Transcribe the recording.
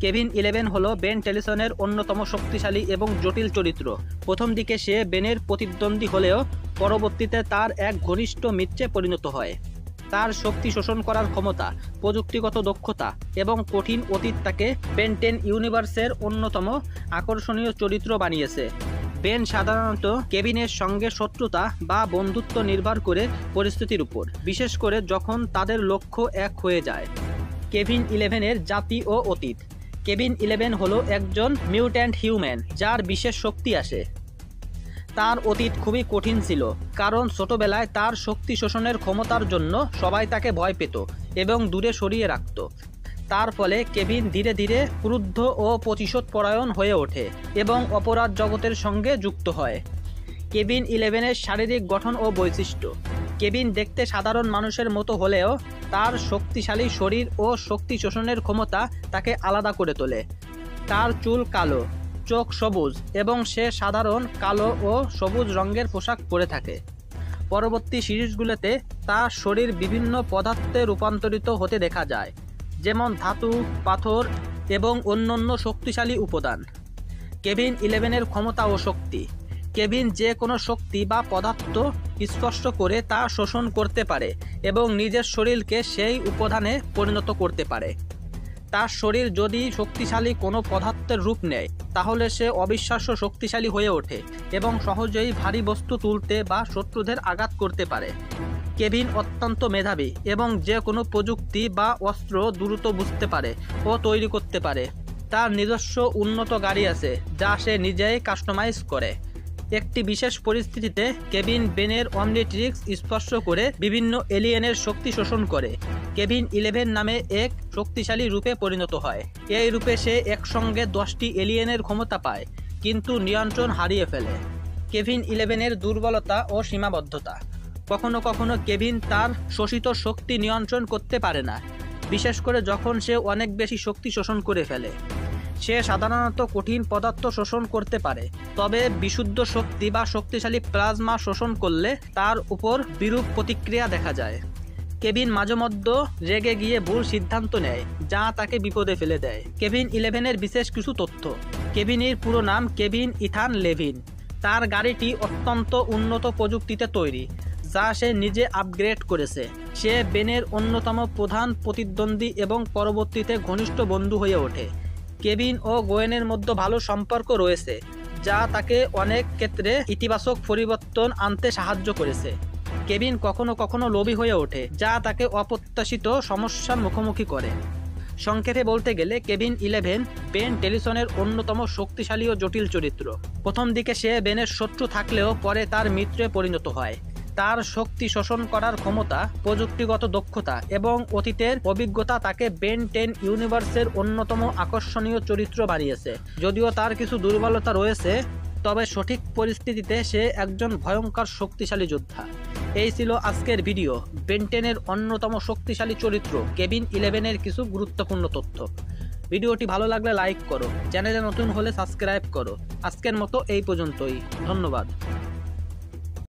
Kevin 11 হলো Ben টেলিসনের অন্যতম শক্তিশালী এবং জটিল চরিত্র। প্রথম দিকে সে বেনের প্রতিদ্বন্দ্বী হলেও পরবর্তীতে তার এক ঘনিষ্ঠ মিত্রে পরিণত হয়। তার শক্তি শোষণ করার ক্ষমতা, প্রযুক্তিগত দক্ষতা এবং কঠিন অতীত তাকে বেন 10 ইউনিভার্সের অন্যতম আকর্ষণীয় চরিত্র বানিয়েছে। বেন সাধারণত কেভিনের সঙ্গে শত্রুতা বা বন্ধুত্ব নির্ভর করে পরিস্থিতির উপর, বিশেষ করে যখন তাদের লক্ষ্য এক হয়ে যায়। কেভিন 11-এর জাতি ও অতীত। কেভিন 11 হলো একজন মিউট্যান্ট হিউম্যান যার বিশেষ শক্তি আসে। তার অতীত খুবই কঠিন ছিল, কারণ ছোটবেলায় তার শক্তি শোষণের ক্ষমতার জন্য সবাই তাকে ভয় পেত এবং দূরে সরিয়ে রাখত। তার ফলে কেভিন ধীরে ধীরে ক্রুদ্ধ ও প্রতিশোধপরায়ণ হয়ে ওঠে এবং অপরাধ জগতের সঙ্গে যুক্ত হয়। কেভিন 11-এর শারীরিক গঠন ও বৈশিষ্ট্য। কেভিন দেখতে সাধারণ মানুষের মতো হলেও তার শক্তিশালী শরীর ও শক্তি শোষণের ক্ষমতা তাকে আলাদা করে তোলে। তার চুল কালো, চোখ সবুজ এবং সে সাধারণ কালো ও সবুজ রঙের পোশাক পরে থাকে। পরবর্তী সিরিজগুলোতে তার শরীর বিভিন্ন পদার্থে রূপান্তরিত হতে দেখা যায়, যেমন ধাতু, পাথর এবং অন্যান্য শক্তিশালী উপাদান। কেভিন 11-এর ক্ষমতা ও শক্তি। কেভিন যে কোনো শক্তি বা পদার্থ স্পর্শ করে তা শোষণ করতে পারে এবং নিজের শরীরকে সেই উপাদানে পরিণত করতে পারে। তার শরীর যদি শক্তিশালী কোনো পদার্থের রূপ নেয় তাহলে সে অবিশ্বাস্য শক্তিশালী হয়ে ওঠে এবং সহজেই ভারী বস্তু তুলতে বা শত্রুদের আঘাত করতে পারে। কেভিন অত্যন্ত মেধাবী এবং যে কোনো প্রযুক্তি বা অস্ত্র দ্রুত বুঝতে পারে ও তৈরি করতে পারে। তার নিজস্ব উন্নত গাড়ি আছে যা সে নিজেই কাস্টমাইজ করে। একটি বিশেষ পরিস্থিতিতে কেভিন বেনের অমনিট্রিক্স স্পর্শ করে বিভিন্ন এলিয়েনের শক্তি শোষণ করে কেভিন 11 নামে এক শক্তিশালী রূপে পরিণত হয়। এই রূপে সে একসঙ্গে 10টি এলিয়েনের ক্ষমতা পায় কিন্তু নিয়ন্ত্রণ হারিয়ে ফেলে। কেভিন 11-এর দুর্বলতা ও সীমাবদ্ধতা। কখনো কখনো কেভিন তার শোষিত শক্তি নিয়ন্ত্রণ করতে পারে না, বিশেষ করে যখন সে অনেক বেশি শক্তি শোষণ করে ফেলে। সে সাধারণত কঠিন পদার্থ শোষণ করতে পারে, তবে বিশুদ্ধ শক্তি বা শক্তিশালী প্লাজমা শোষণ করলে তার উপর বিরূপ প্রতিক্রিয়া দেখা যায়। কেভিন মাঝেমধ্যে রেগে গিয়ে ভুল সিদ্ধান্ত নেয় যা তাকে বিপদে ফেলে দেয়। কেভিন 11-এর বিশেষ কিছু তথ্য। কেভিনের পুরো নাম কেভিন ইথান লেভিন। তার গাড়িটি অত্যন্ত উন্নত প্রযুক্তিতে তৈরি যা সে নিজে আপগ্রেড করেছে। সে বেনের অন্যতম প্রধান প্রতিদ্বন্দ্বী এবং পরবর্তীতে ঘনিষ্ঠ বন্ধু হয়ে ওঠে। কেভিন ও গোয়েনের মধ্যে ভালো সম্পর্ক রয়েছে যা তাকে অনেক ক্ষেত্রে ইতিবাচক পরিবর্তন আনতে সাহায্য করেছে। কেভিন কখনো কখনো লোভী হয়ে ওঠে যা তাকে অপ্রত্যাশিত সমস্যার মুখোমুখি করে। সংক্ষেপে বলতে গেলে কেভিন 11 বেন টেলিসনের অন্যতম শক্তিশালী ও জটিল চরিত্র। প্রথম দিকে সে বেনের শত্রু থাকলেও পরে তার মিত্রে পরিণত হয়। তার শক্তি শোষণ করার ক্ষমতা, প্রযুক্তিগত দক্ষতা এবং অতীতের অভিজ্ঞতা তাকে বেন 10 ইউনিভার্সের অন্যতম আকর্ষণীয় চরিত্র বানিয়েছে। যদিও তার কিছু দুর্বলতা রয়েছে, তবে সঠিক পরিস্থিতিতে সে একজন ভয়ঙ্কর শক্তিশালী যোদ্ধা। এই ছিল আজকের ভিডিও। বেন 10-এর অন্যতম শক্তিশালী চরিত্র কেভিন 11-এর কিছু গুরুত্বপূর্ণ তথ্য। ভিডিওটি ভালো লাগলে লাইক করো, চ্যানেলে নতুন হলে সাবস্ক্রাইব করো। আজকের মতো এই পর্যন্তই, ধন্যবাদ।